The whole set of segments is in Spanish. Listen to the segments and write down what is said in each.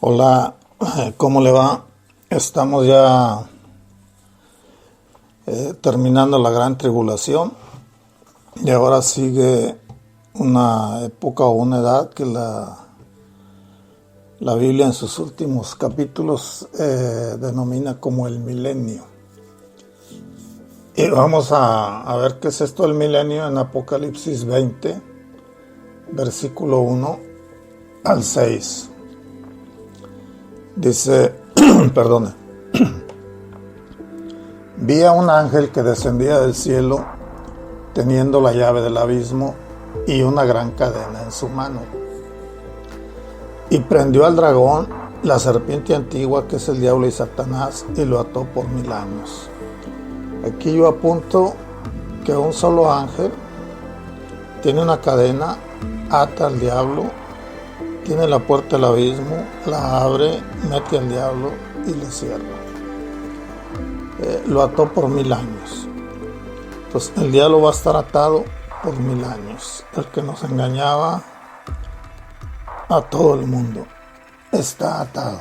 Hola, ¿cómo le va? Estamos ya terminando la gran tribulación y ahora sigue una época o una edad que la Biblia en sus últimos capítulos denomina como el milenio. Y vamos a ver qué es esto del milenio en Apocalipsis 20, versículo 1 al 6. Dice, perdone, vi a un ángel que descendía del cielo teniendo la llave del abismo y una gran cadena en su mano. Y prendió al dragón, la serpiente antigua, que es el diablo y Satanás, y lo ató por 1000 años. Aquí yo apunto que un solo ángel tiene una cadena, ata al diablo, tiene la puerta del abismo, la abre, mete al diablo y le cierra. Lo ató por 1000 años. Entonces el diablo va a estar atado por 1000 años. El que nos engañaba a todo el mundo está atado.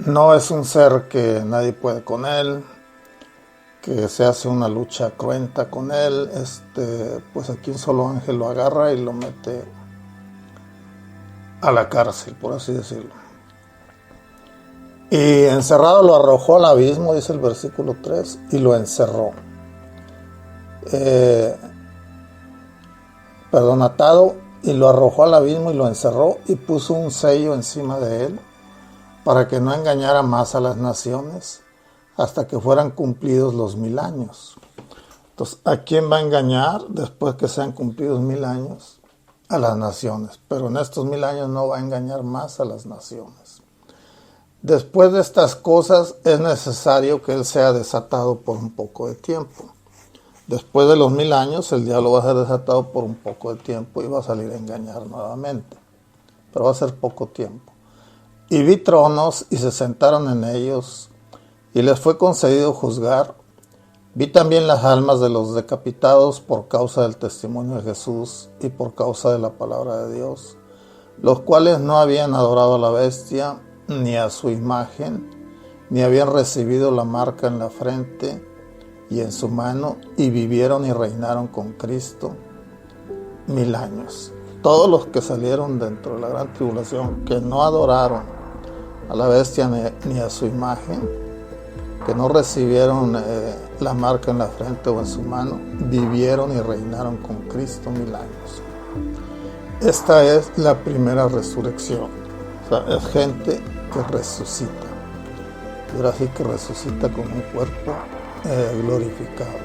No es un ser que nadie puede con él, que se hace una lucha cruenta con él. Pues aquí un solo ángel lo agarra y lo mete a la cárcel, por así decirlo. Y encerrado lo arrojó al abismo, dice el versículo 3, y lo encerró. Atado, y lo arrojó al abismo y lo encerró y puso un sello encima de él para que no engañara más a las naciones hasta que fueran cumplidos los 1000 años. Entonces, ¿a quién va a engañar después que sean cumplidos 1000 años? A las naciones, pero en estos 1000 años no va a engañar más a las naciones. Después de estas cosas es necesario que él sea desatado por un poco de tiempo. Después de los 1000 años el diablo va a ser desatado por un poco de tiempo y va a salir a engañar nuevamente, pero va a ser poco tiempo. Y vi tronos y se sentaron en ellos y les fue concedido juzgar. Vi también las almas de los decapitados por causa del testimonio de Jesús y por causa de la palabra de Dios, los cuales no habían adorado a la bestia ni a su imagen, ni habían recibido la marca en la frente y en su mano, y vivieron y reinaron con Cristo 1000 años. Todos los que salieron dentro de la gran tribulación, que no adoraron a la bestia ni a su imagen, que no recibieron la marca en la frente o en su mano, vivieron y reinaron con Cristo 1000 años. Esta es la primera resurrección. O sea, es gente que resucita. Y ahora sí que resucita con un cuerpo glorificado.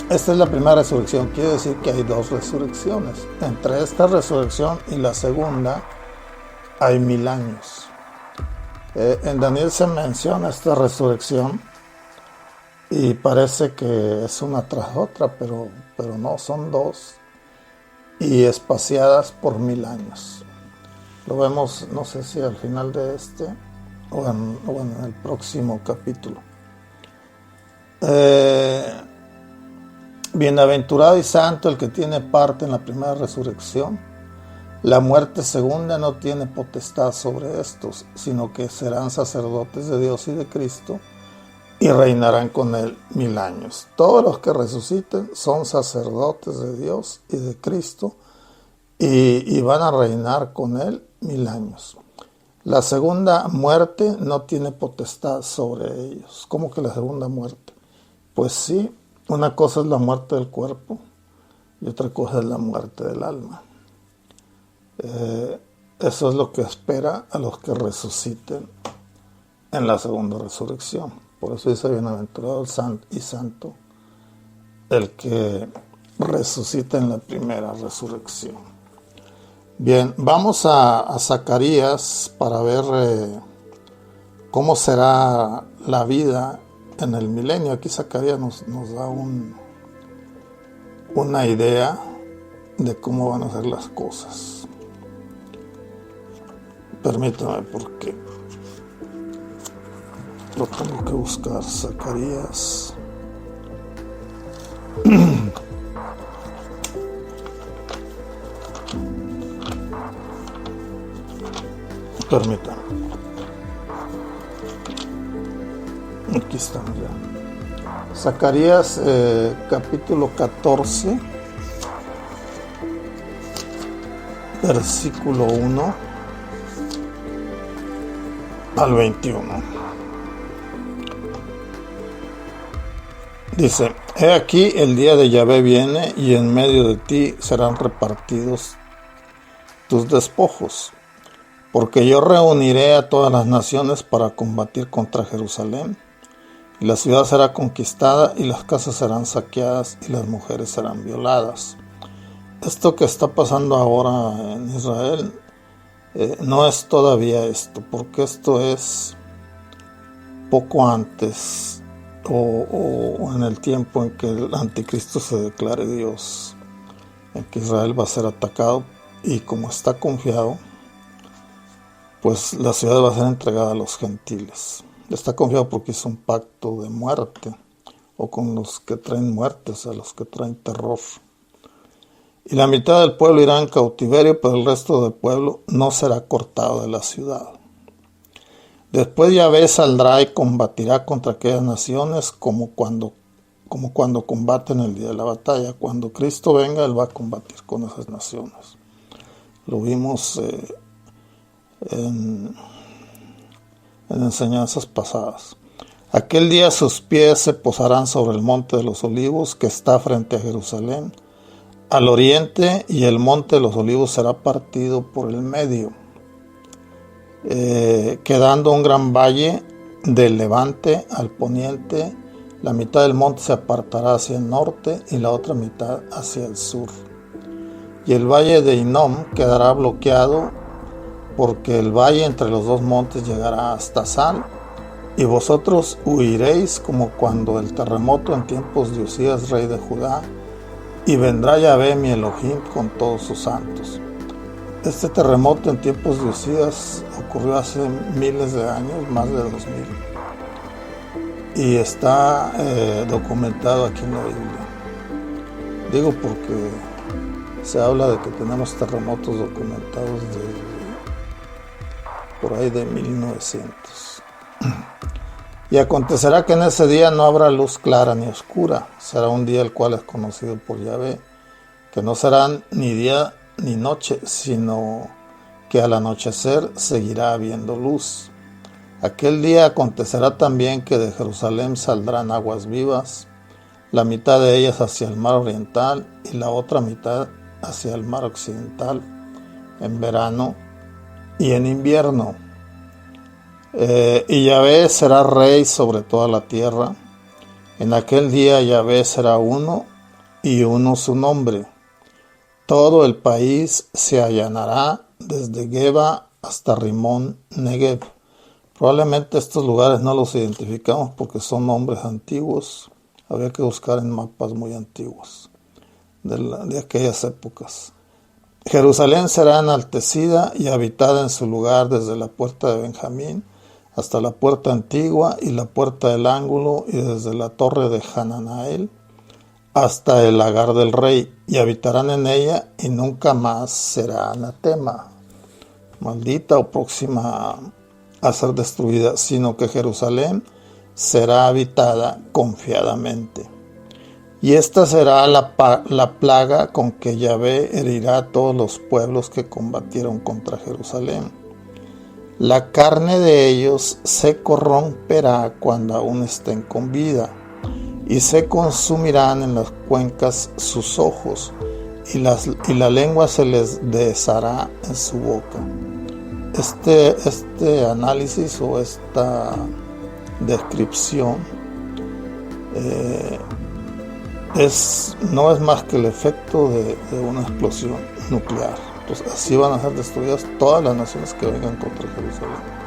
Esta es la primera resurrección. Quiere decir que hay dos resurrecciones. Entre esta resurrección y la segunda hay 1000 años. En Daniel se menciona esta resurrección y parece que es una tras otra, pero no, son dos y espaciadas por 1000 años. Lo vemos, no sé si al final de o en el próximo capítulo. Bienaventurado y santo el que tiene parte en la primera resurrección. La muerte segunda no tiene potestad sobre estos, sino que serán sacerdotes de Dios y de Cristo y reinarán con él 1000 años. Todos los que resuciten son sacerdotes de Dios y de Cristo y van a reinar con él 1000 años. La segunda muerte no tiene potestad sobre ellos. ¿Cómo que la segunda muerte? Pues sí, una cosa es la muerte del cuerpo y otra cosa es la muerte del alma. Eso es lo que espera a los que resuciten en la segunda resurrección. Por eso dice bienaventurado y santo el que resucita en la primera resurrección. Bien, vamos a Zacarías para ver cómo será la vida en el milenio. Aquí Zacarías nos da una idea de cómo van a ser las cosas. Permítame porque lo tengo que buscar. Zacarías. Permítanme. Aquí estamos ya. Zacarías capítulo 14, versículo 1 al 21. Dice: He aquí el día de Yahvé viene, y en medio de ti serán repartidos tus despojos, porque yo reuniré a todas las naciones para combatir contra Jerusalén, y la ciudad será conquistada, y las casas serán saqueadas, y las mujeres serán violadas. Esto que está pasando ahora en Israel no es todavía esto, porque esto es poco antes o en el tiempo en que el anticristo se declare Dios, en que Israel va a ser atacado, y como está confiado, pues la ciudad va a ser entregada a los gentiles. Está confiado porque hizo un pacto de muerte, o con los que traen muertes, a los que traen terror. Y la mitad del pueblo irá en cautiverio, pero el resto del pueblo no será cortado de la ciudad. Después Yahvé saldrá y combatirá contra aquellas naciones como cuando combate en el día de la batalla. Cuando Cristo venga, Él va a combatir con esas naciones. Lo vimos en enseñanzas pasadas. Aquel día sus pies se posarán sobre el monte de los olivos que está frente a Jerusalén, al oriente, y el monte de los olivos será partido por el medio, quedando un gran valle del levante al poniente. La mitad del monte se apartará hacia el norte y la otra mitad hacia el sur. Y el valle de Hinnom quedará bloqueado, porque el valle entre los dos montes llegará hasta Sal, y vosotros huiréis como cuando el terremoto en tiempos de Usías, rey de Judá, y vendrá Yahvé mi Elohim con todos sus santos. Este terremoto en tiempos de Usías ocurrió hace miles de años, más de 2000, y está documentado aquí en la Biblia. Digo porque se habla de que tenemos terremotos documentados por ahí de 1900. Y acontecerá que en ese día no habrá luz clara ni oscura. Será un día el cual es conocido por Yahvé, que no será ni día ni noche, sino que al anochecer seguirá habiendo luz. Aquel día acontecerá también que de Jerusalén saldrán aguas vivas, la mitad de ellas hacia el mar oriental y la otra mitad hacia el mar occidental, en verano y en invierno. Y Yahvé será rey sobre toda la tierra. En aquel día Yahvé será uno, y uno su nombre. Todo el país se allanará desde Geba hasta Rimón Negev. Probablemente estos lugares no los identificamos porque son nombres antiguos. Habría que buscar en mapas muy antiguos de aquellas épocas. Jerusalén será enaltecida y habitada en su lugar desde la puerta de Benjamín hasta la puerta antigua y la puerta del ángulo, y desde la torre de Hananael hasta el lagar del rey, y habitarán en ella, y nunca más será anatema, maldita o próxima a ser destruida, sino que Jerusalén será habitada confiadamente. Y esta será la plaga con que Yahvé herirá a todos los pueblos que combatieron contra Jerusalén. La carne de ellos se corromperá cuando aún estén con vida, y se consumirán en las cuencas sus ojos, y la lengua se les deshará en su boca. Este análisis o esta descripción no es más que el efecto de una explosión nuclear. Entonces, así van a ser destruidas todas las naciones que vengan contra Jerusalén.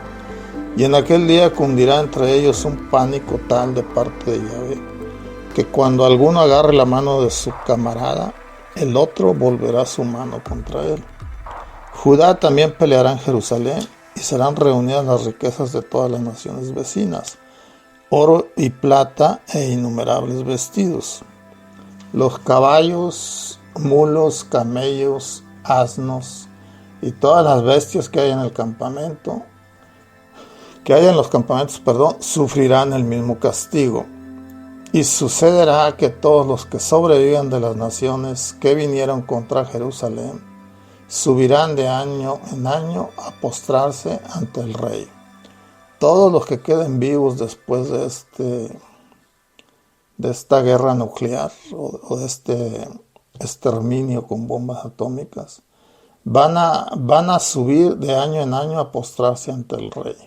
Y en aquel día cundirá entre ellos un pánico tal de parte de Yahvé, que cuando alguno agarre la mano de su camarada, el otro volverá su mano contra él. Judá también peleará en Jerusalén, y serán reunidas las riquezas de todas las naciones vecinas, oro y plata e innumerables vestidos. Los caballos, mulos, camellos, asnos y todas las bestias que hay en el campamento, que hay en los campamentos, sufrirán el mismo castigo. Y sucederá que todos los que sobrevivan de las naciones que vinieron contra Jerusalén subirán de año en año a postrarse ante el rey. Todos los que queden vivos después de esta guerra nuclear o de este exterminio con bombas atómicas, van a subir de año en año a postrarse ante el rey,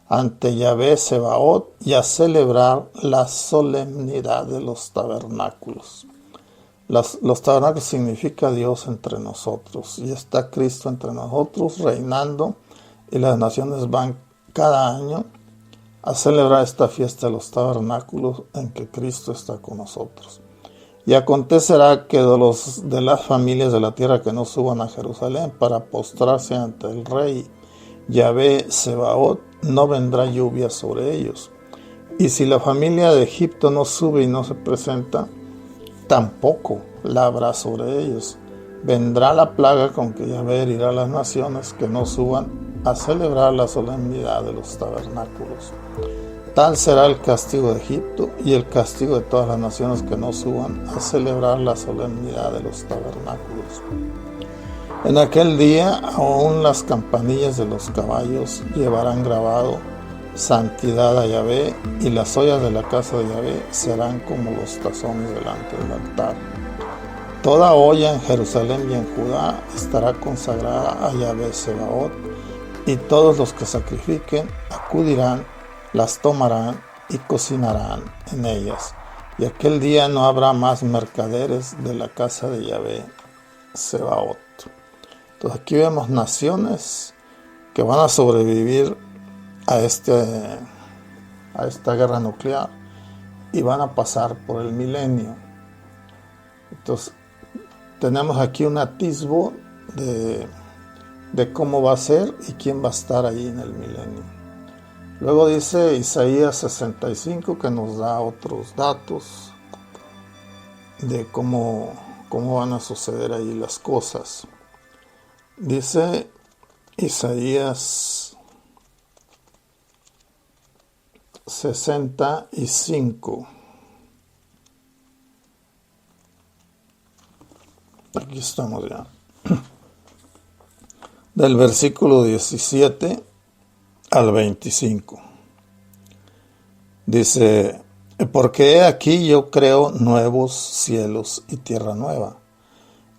ante Yahvé Sebaot, y a celebrar la solemnidad de los tabernáculos. Los tabernáculos significa Dios entre nosotros, y está Cristo entre nosotros reinando, y las naciones van cada año a celebrar esta fiesta de los tabernáculos en que Cristo está con nosotros. Y acontecerá que de las familias de la tierra que no suban a Jerusalén para postrarse ante el rey Yahvé Sebaot, no vendrá lluvia sobre ellos. Y si la familia de Egipto no sube y no se presenta, tampoco la habrá sobre ellos. Vendrá la plaga con que Yahvé herirá a las naciones que no suban a celebrar la solemnidad de los tabernáculos. Tal será el castigo de Egipto y el castigo de todas las naciones que no suban a celebrar la solemnidad de los tabernáculos. En aquel día aún las campanillas de los caballos llevarán grabado santidad a Yahvé, y las ollas de la casa de Yahvé serán como los tazones delante del altar. Toda olla en Jerusalén y en Judá estará consagrada a Yahvé Sebaot, y todos los que sacrifiquen acudirán, las tomarán y cocinarán en ellas. Y aquel día no habrá más mercaderes de la casa de Yahvé Sebaot. Entonces aquí vemos naciones que van a sobrevivir a esta guerra nuclear y van a pasar por el milenio. Entonces tenemos aquí un atisbo de cómo va a ser y quién va a estar ahí en el milenio. Luego dice Isaías 65 que nos da otros datos de cómo van a suceder ahí las cosas. Dice Isaías 65. Aquí estamos ya. Del versículo 17 al 25. Dice: porque he aquí yo creo nuevos cielos y tierra nueva,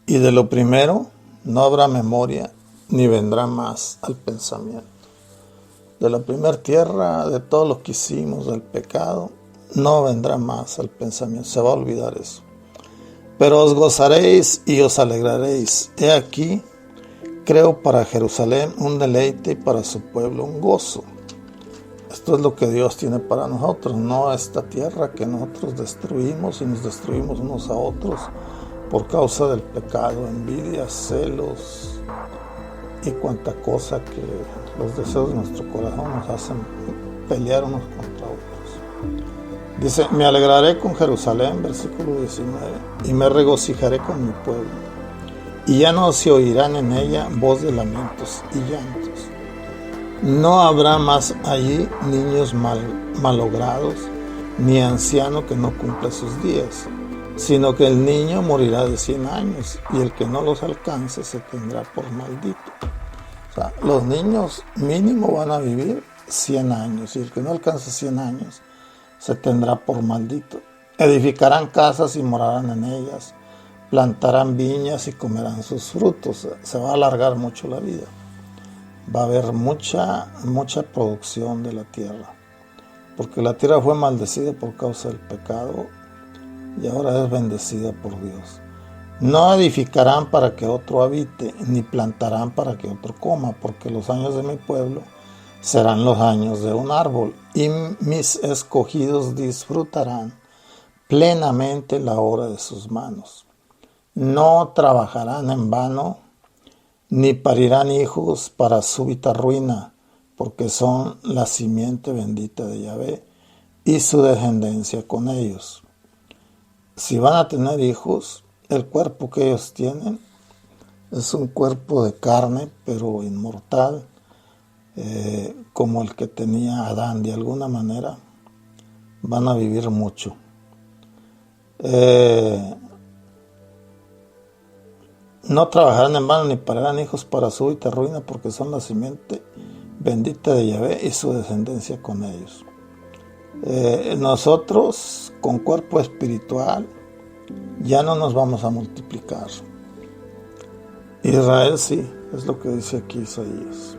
y de lo primero no habrá memoria, ni vendrá más al pensamiento. De la primera tierra, de todo lo que hicimos, del pecado, no vendrá más al pensamiento, se va a olvidar eso. Pero os gozaréis y os alegraréis. He aquí, creo para Jerusalén un deleite y para su pueblo un gozo. Esto es lo que Dios tiene para nosotros, no esta tierra que nosotros destruimos y nos destruimos unos a otros por causa del pecado, envidia, celos y cuanta cosa que los deseos de nuestro corazón nos hacen pelear unos contra otros. Dice: me alegraré con Jerusalén, versículo 19, y me regocijaré con mi pueblo, y ya no se oirán en ella voz de lamentos y llantos. No habrá más allí niños malogrados, ni anciano que no cumpla sus días, sino que el niño morirá de 100 años, y el que no los alcance se tendrá por maldito. O sea, los niños mínimo van a vivir 100 años, y el que no alcance 100 años se tendrá por maldito. Edificarán casas y morarán en ellas, plantarán viñas y comerán sus frutos. Se va a alargar mucho la vida. Va a haber mucha producción de la tierra, porque la tierra fue maldecida por causa del pecado y ahora es bendecida por Dios. No edificarán para que otro habite, ni plantarán para que otro coma, porque los años de mi pueblo serán los años de un árbol, y mis escogidos disfrutarán plenamente la obra de sus manos. No trabajarán en vano, ni parirán hijos para súbita ruina, porque son la simiente bendita de Yahvé y su descendencia con ellos. Si van a tener hijos, el cuerpo que ellos tienen Es un cuerpo de carne, pero inmortal, como el que tenía Adán. De alguna manera van a vivir mucho. No trabajarán en vano ni pararán hijos para súbita ruina, porque son la simiente bendita de Yahvé y su descendencia con ellos. Nosotros, con cuerpo espiritual, ya no nos vamos a multiplicar. Israel sí, es lo que dice aquí Isaías.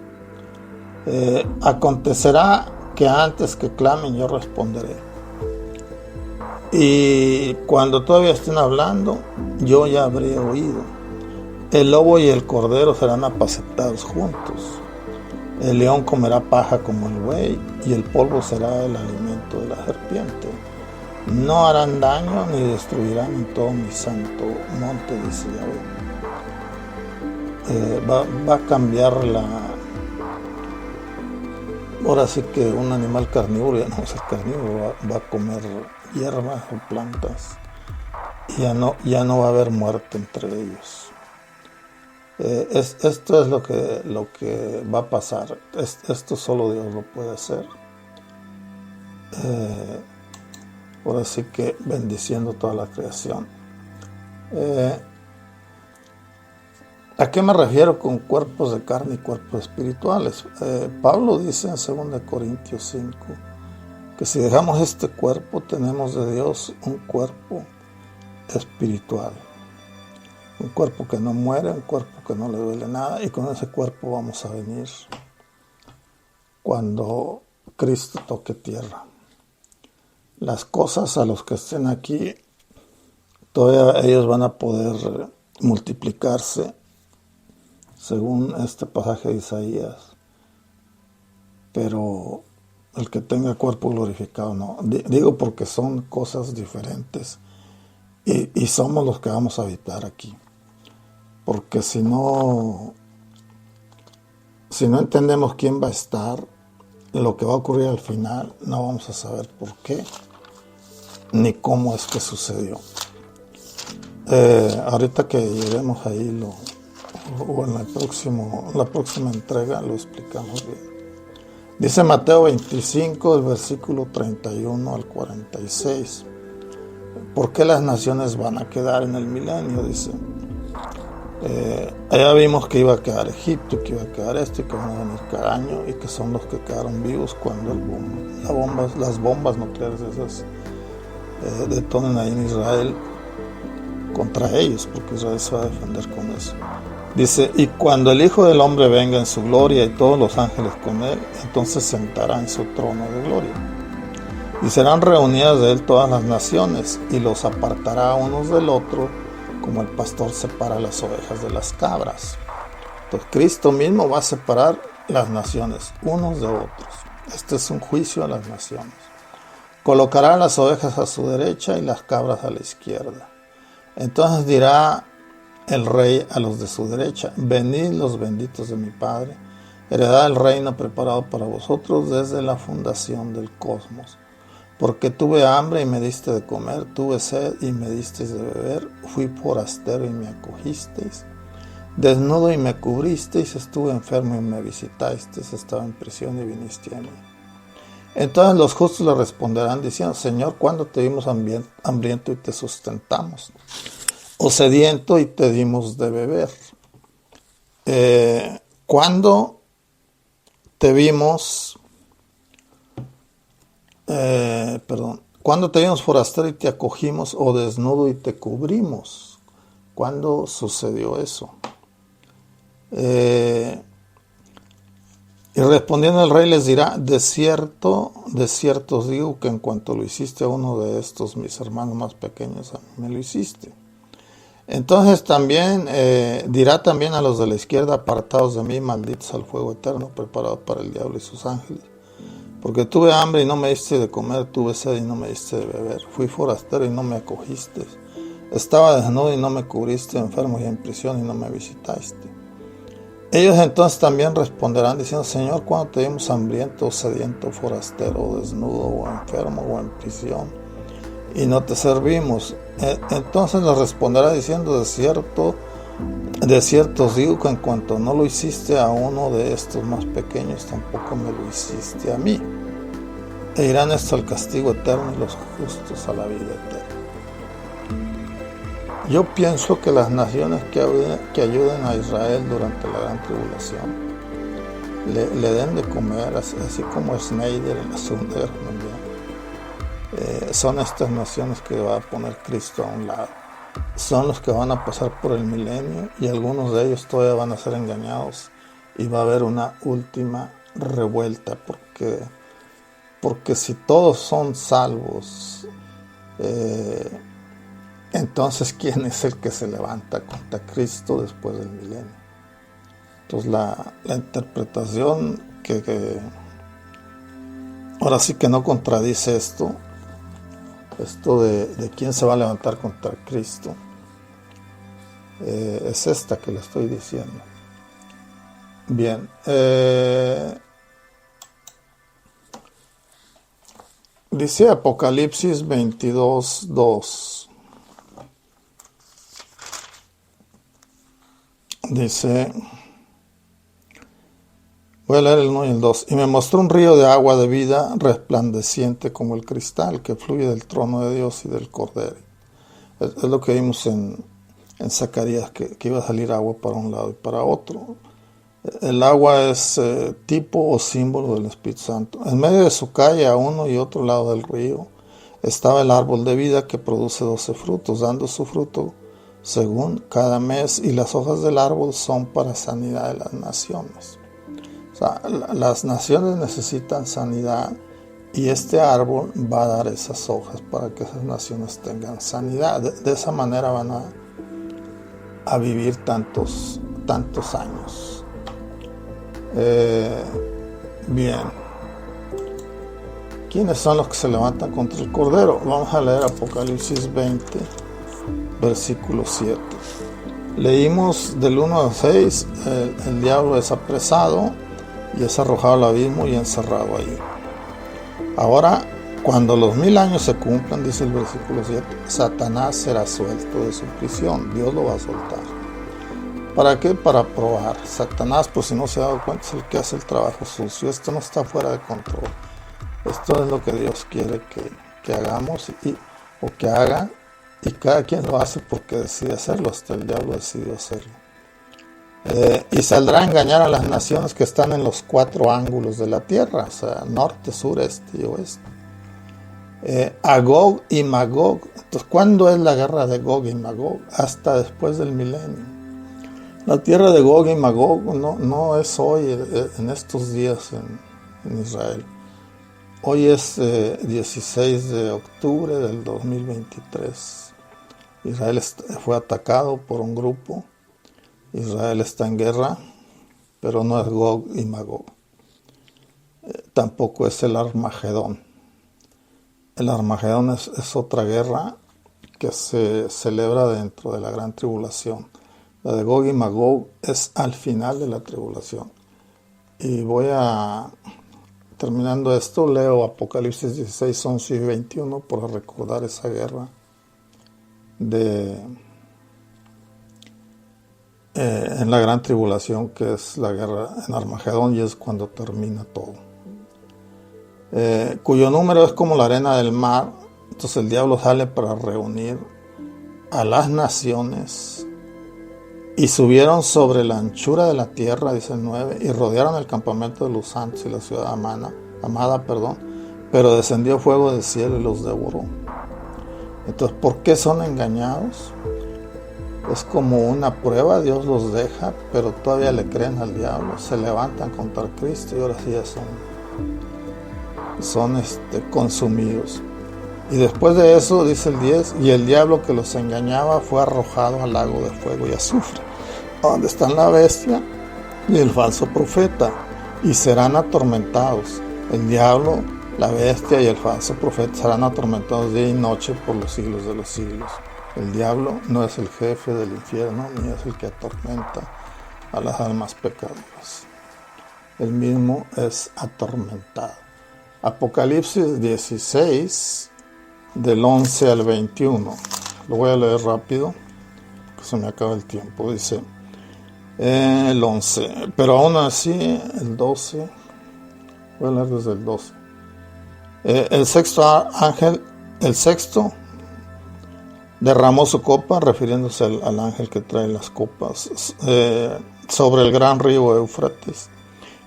Acontecerá que antes que clamen yo responderé. Y cuando todavía estén hablando, yo ya habré oído. El lobo y el cordero serán apacentados juntos. El león comerá paja como el buey, y el polvo será el alimento de la serpiente. No harán daño ni destruirán en todo mi santo monte, dice Yahvé. Va a cambiar ahora sí que un animal carnívoro ya no va a ser carnívoro, va a comer hierbas o plantas, y ya no va a haber muerte entre ellos. Esto es lo que va a pasar. Esto solo Dios lo puede hacer. Ahora sí que bendiciendo toda la creación. ¿A qué me refiero con cuerpos de carne y cuerpos espirituales? Pablo dice en 2 Corintios 5 que si dejamos este cuerpo, tenemos de Dios un cuerpo espiritual. Un cuerpo que no muere, un cuerpo que no le duele nada, y con ese cuerpo vamos a venir cuando Cristo toque tierra. Las cosas a los que estén aquí, todavía ellos van a poder multiplicarse, según este pasaje de Isaías, pero el que tenga cuerpo glorificado no. Digo porque son cosas diferentes, y somos los que vamos a habitar aquí. Porque si no entendemos quién va a estar, lo que va a ocurrir al final, no vamos a saber por qué, ni cómo es que sucedió. Ahorita que lleguemos ahí, o en la próxima entrega, lo explicamos bien. Dice Mateo 25, el versículo 31 al 46. ¿Por qué las naciones van a quedar en el milenio? Dice. Allá vimos que iba a quedar Egipto, que iba a quedar esto, y que van a venir cada año, y que son los que quedaron vivos cuando las bombas nucleares esas detonen ahí en Israel contra ellos, porque Israel se va a defender con eso. Dice, y cuando el Hijo del Hombre venga en su gloria y todos los ángeles con él, entonces sentará en su trono de gloria. Y serán reunidas de él todas las naciones, y los apartará unos del otro, como el pastor separa las ovejas de las cabras. Entonces Cristo mismo va a separar las naciones unos de otros. Este es un juicio a las naciones. Colocará las ovejas a su derecha y las cabras a la izquierda. Entonces dirá el rey a los de su derecha: venid los benditos de mi Padre, heredad el reino preparado para vosotros desde la fundación del cosmos. Porque tuve hambre y me diste de comer, tuve sed y me disteis de beber, fui forastero y me acogisteis, desnudo y me cubristeis, estuve enfermo y me visitasteis, estaba en prisión y viniste a mí. Entonces los justos le responderán diciendo: Señor, ¿cuándo te vimos hambriento y te sustentamos? O sediento y te dimos de beber. ¿Cuándo te vimos... ¿Cuándo te vimos forastero y te acogimos, o desnudo y te cubrimos? ¿Cuándo sucedió eso? Y respondiendo el rey les dirá: de cierto os digo que en cuanto lo hiciste a uno de estos mis hermanos más pequeños, a mí me lo hiciste. Entonces también dirá también a los de la izquierda: apartados de mí, malditos al fuego eterno preparado para el diablo y sus ángeles. Porque tuve hambre y no me diste de comer, tuve sed y no me diste de beber, fui forastero y no me acogiste, estaba desnudo y no me cubriste, enfermo y en prisión y no me visitaste. Ellos entonces también responderán diciendo: Señor, ¿cuándo te vimos hambriento, sediento, forastero, desnudo, o enfermo, o en prisión, y no te servimos? Entonces les responderá diciendo: de cierto De cierto os digo que en cuanto no lo hiciste a uno de estos más pequeños, tampoco me lo hiciste a mí. E irán estos al castigo eterno y los justos a la vida eterna. Yo pienso que las naciones que ayuden a Israel durante la gran tribulación le den de comer, así como Schneider en la Segunda Guerra Mundial. Son estas naciones que va a poner Cristo a un lado. Son los que van a pasar por el milenio y algunos de ellos todavía van a ser engañados y va a haber una última revuelta porque si todos son salvos, entonces ¿quién es el que se levanta contra Cristo después del milenio? Entonces la interpretación que ahora sí que no contradice esto de quién se va a levantar contra Cristo, es esta que le estoy diciendo. Bien, dice Apocalipsis 22:2. Dice, voy a leer el 1 y el 2. Y me mostró un río de agua de vida resplandeciente como el cristal que fluye del trono de Dios y del Cordero. Es lo que vimos en Zacarías, que iba a salir agua para un lado y para otro. El agua es tipo o símbolo del Espíritu Santo. En medio de su calle, a uno y otro lado del río, estaba el árbol de vida que produce 12 frutos, dando su fruto según cada mes, y las hojas del árbol son para sanidad de las naciones. O sea, las naciones necesitan sanidad y este árbol va a dar esas hojas para que esas naciones tengan sanidad. De esa manera van a vivir tantos años. Bien. ¿Quiénes son los que se levantan contra el Cordero? Vamos a leer Apocalipsis 20, versículo 7. Leímos del 1 al 6, el diablo es apresado y es arrojado al abismo y encerrado ahí. Ahora, cuando los 1000 años se cumplan, dice el versículo 7, Satanás será suelto de su prisión, Dios lo va a soltar. ¿Para qué? Para probar. Satanás, por si no se ha dado cuenta, es el que hace el trabajo sucio. Esto no está fuera de control. Esto es lo que Dios quiere que hagamos o que hagan, y cada quien lo hace porque decide hacerlo. Hasta el diablo decidió hacerlo. Y saldrá a engañar a las naciones que están en los 4 ángulos de la tierra, o sea, norte, sur, este y oeste. A Gog y Magog. Entonces, ¿cuándo es la guerra de Gog y Magog? Hasta después del milenio. La tierra de Gog y Magog no es hoy, en estos días en Israel. Hoy es 16 de octubre del 2023. Israel fue atacado por un grupo. Israel está en guerra, pero no es Gog y Magog. Tampoco es el Armagedón. El Armagedón es otra guerra que se celebra dentro de la gran tribulación. La de Gog y Magog es al final de la tribulación. Y terminando esto, leo Apocalipsis 16, 11 y 21 para recordar esa guerra en la gran tribulación, que es la guerra en Armagedón, y es cuando termina todo. Cuyo número es como la arena del mar. Entonces el diablo sale para reunir a las naciones. Y subieron sobre la anchura de la tierra, dice el 9, y rodearon el campamento de los santos y la ciudad amada, pero descendió fuego del cielo y los devoró. Entonces, ¿por qué son engañados? Es como una prueba, Dios los deja, pero todavía le creen al diablo, se levantan contra Cristo y ahora sí ya son consumidos. Y después de eso, dice el 10, y el diablo que los engañaba fue arrojado al lago de fuego y azufre, donde están la bestia y el falso profeta, y serán atormentados. El diablo, la bestia y el falso profeta serán atormentados día y noche por los siglos de los siglos. El diablo no es el jefe del infierno, ni es el que atormenta a las almas pecadoras. Él mismo es atormentado. Apocalipsis 16, del 11 al 21. Lo voy a leer rápido. que se me acaba el tiempo. Dice el 11, pero aún así el 12, voy a leer desde el 12. El sexto ángel, el sexto, derramó su copa, refiriéndose al ángel que trae las copas, sobre el gran río Éufrates,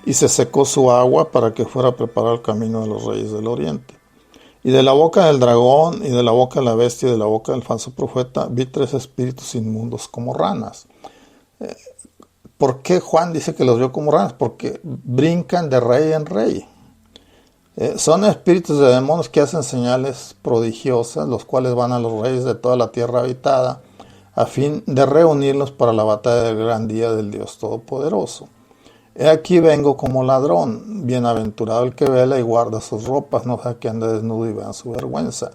y se secó su agua para que fuera a preparar el camino de los reyes del oriente. Y de la boca del dragón, y de la boca de la bestia, y de la boca del falso profeta, vi 3 espíritus inmundos como ranas. ¿Por qué Juan dice que los vio como ranas? Porque brincan de rey en rey. Son espíritus de demonios que hacen señales prodigiosas, los cuales van a los reyes de toda la tierra habitada, a fin de reunirlos para la batalla del gran día del Dios Todopoderoso. He aquí vengo como ladrón, bienaventurado el que vela y guarda sus ropas, no sea que ande desnudo y vean su vergüenza.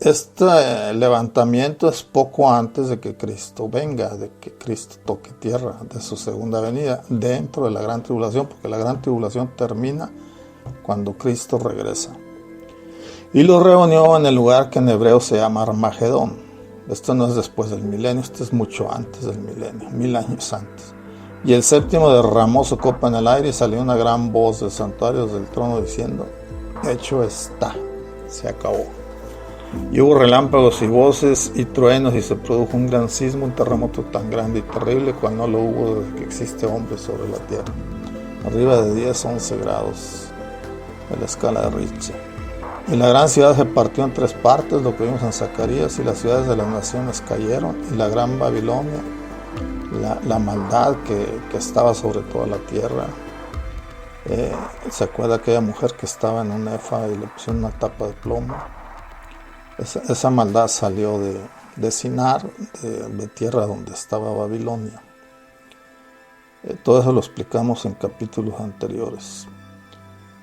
Este levantamiento es poco antes de que Cristo venga, de que Cristo toque tierra, de su segunda venida, dentro de la gran tribulación, porque la gran tribulación termina cuando Cristo regresa. Y los reunió en el lugar que en hebreo se llama Armagedón. Esto no es después del milenio, esto es mucho antes del milenio, 1000 años antes. Y el séptimo derramó su copa en el aire y salió una gran voz del santuario del trono diciendo: hecho está, se acabó. Y hubo relámpagos y voces y truenos, y se produjo un gran sismo, un terremoto tan grande y terrible cual no lo hubo desde que existe hombre sobre la tierra. Arriba de 10, 11 grados de la escala de Richter. Y la gran ciudad se partió en 3 partes, lo que vimos en Zacarías, y las ciudades de las naciones cayeron, y la gran Babilonia, la maldad que estaba sobre toda la tierra. ¿Se acuerda aquella mujer que estaba en un efa y le pusieron una tapa de plomo? Esa maldad salió de Sinar, de tierra donde estaba Babilonia. Todo eso lo explicamos en capítulos anteriores.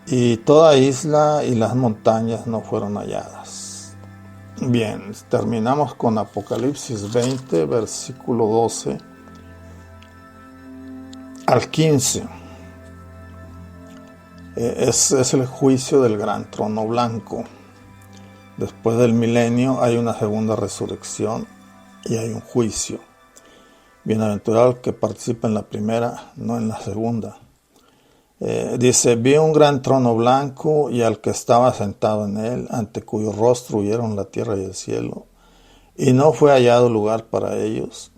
Y toda isla y las montañas no fueron halladas. Bien, terminamos con Apocalipsis 20, versículo 12 al 15. Es el juicio del gran trono blanco. Después del milenio hay una segunda resurrección y hay un juicio. Bienaventurado el que participa en la primera, no en la segunda. Dice: vi un gran trono blanco y al que estaba sentado en él, ante cuyo rostro huyeron la tierra y el cielo, y no fue hallado lugar para ellos.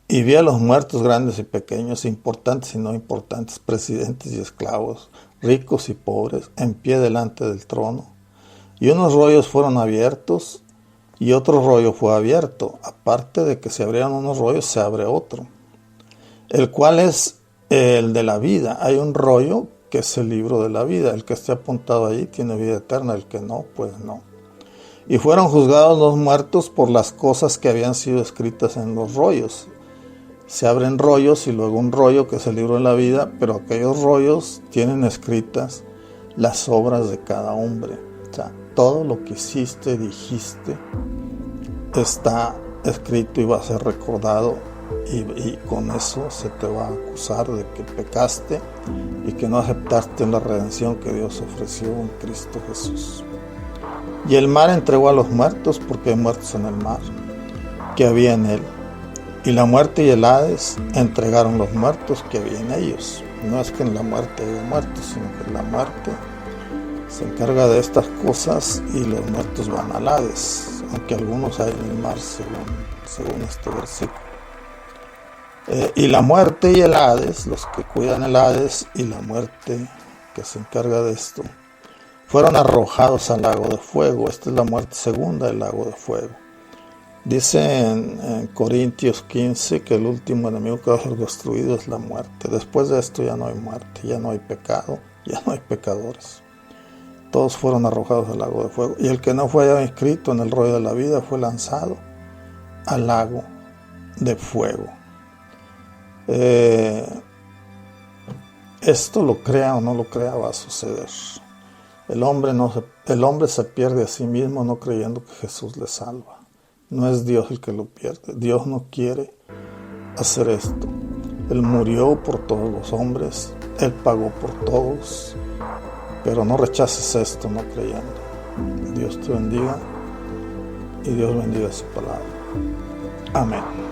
Y vi a los muertos, grandes y pequeños, importantes y no importantes, presidentes y esclavos, ricos y pobres, en pie delante del trono. Y unos rollos fueron abiertos, y otro rollo fue abierto. Aparte de que se abrieron unos rollos, se abre otro, el cual es el de la vida. Hay un rollo que es el libro de la vida. El que esté apuntado allí tiene vida eterna, el que no, pues no. Y fueron juzgados los muertos por las cosas que habían sido escritas en los rollos. Se abren rollos y luego un rollo que es el libro de la vida, pero aquellos rollos tienen escritas las obras de cada hombre. O sea, todo lo que hiciste, dijiste, está escrito y va a ser recordado. Y con eso se te va a acusar de que pecaste y que no aceptaste la redención que Dios ofreció en Cristo Jesús. Y el mar entregó a los muertos, porque hay muertos en el mar, que había en él. Y la muerte y el Hades entregaron los muertos que había en ellos. No es que en la muerte haya muertos, sino que la muerte se encarga de estas cosas y los muertos van al Hades, aunque algunos hay en el mar, según este versículo. Y la muerte y el Hades, los que cuidan el Hades, y la muerte que se encarga de esto, fueron arrojados al lago de fuego. Esta es la muerte segunda, el lago de fuego. Dice en Corintios 15 que el último enemigo que va a ser destruido es la muerte. Después de esto ya no hay muerte, ya no hay pecado, ya no hay pecadores. Todos fueron arrojados al lago de fuego. Y el que no fue inscrito en el rollo de la vida fue lanzado al lago de fuego. Esto, lo crea o no lo crea, va a suceder. El hombre se pierde a sí mismo no creyendo que Jesús le salva. No es Dios el que lo pierde. Dios no quiere hacer esto. Él murió por todos los hombres. Él pagó por todos. Pero no rechaces esto no creyendo. Dios te bendiga y Dios bendiga su palabra. Amén.